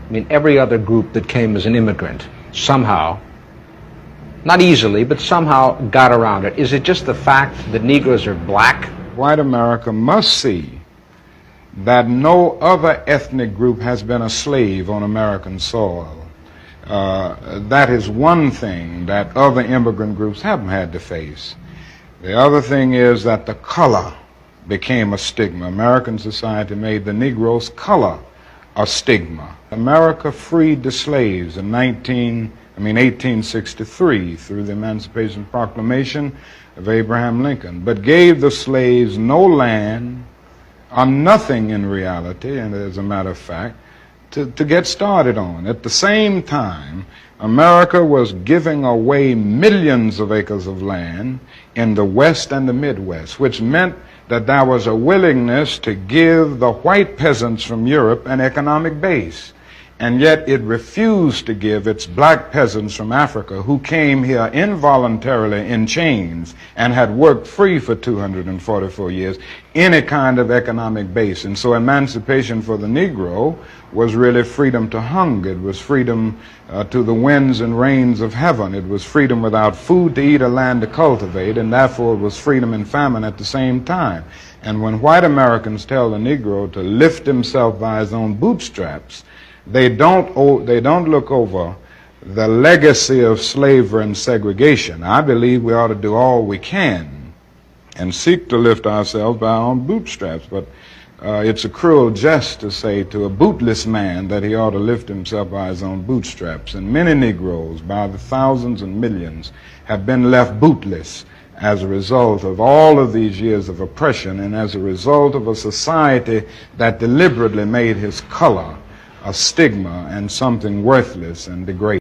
I mean, every other group that came as an immigrant somehow, not easily, but somehow got around it. Is it just the fact that Negroes are black? White America must see that no other ethnic group has been a slave on American soil. That is one thing that other immigrant groups haven't had to face. The other thing is that the color became a stigma. American society made the Negro's color a stigma. America freed the slaves in 1863 through the Emancipation Proclamation of Abraham Lincoln, but gave the slaves no land or nothing in reality, and as a matter of fact, to get started on. At the same time, America was giving away millions of acres of land in the West and the Midwest, which meant that there was a willingness to give the white peasants from Europe an economic base. And yet it refused to give its black peasants from Africa, who came here involuntarily in chains and had worked free for 244 years, any kind of economic base. And so emancipation for the Negro was really freedom to hunger. It was freedom to the winds and rains of heaven. It was freedom without food to eat or land to cultivate, and therefore it was freedom and famine at the same time. And when white Americans tell the Negro to lift himself by his own bootstraps, they don't look over the legacy of slavery and segregation. I believe we ought to do all we can and seek to lift ourselves by our own bootstraps, but it's a cruel jest to say to a bootless man that he ought to lift himself by his own bootstraps. And many Negroes, by the thousands and millions, have been left bootless as a result of all of these years of oppression and as a result of a society that deliberately made his color a stigma and something worthless and degrading.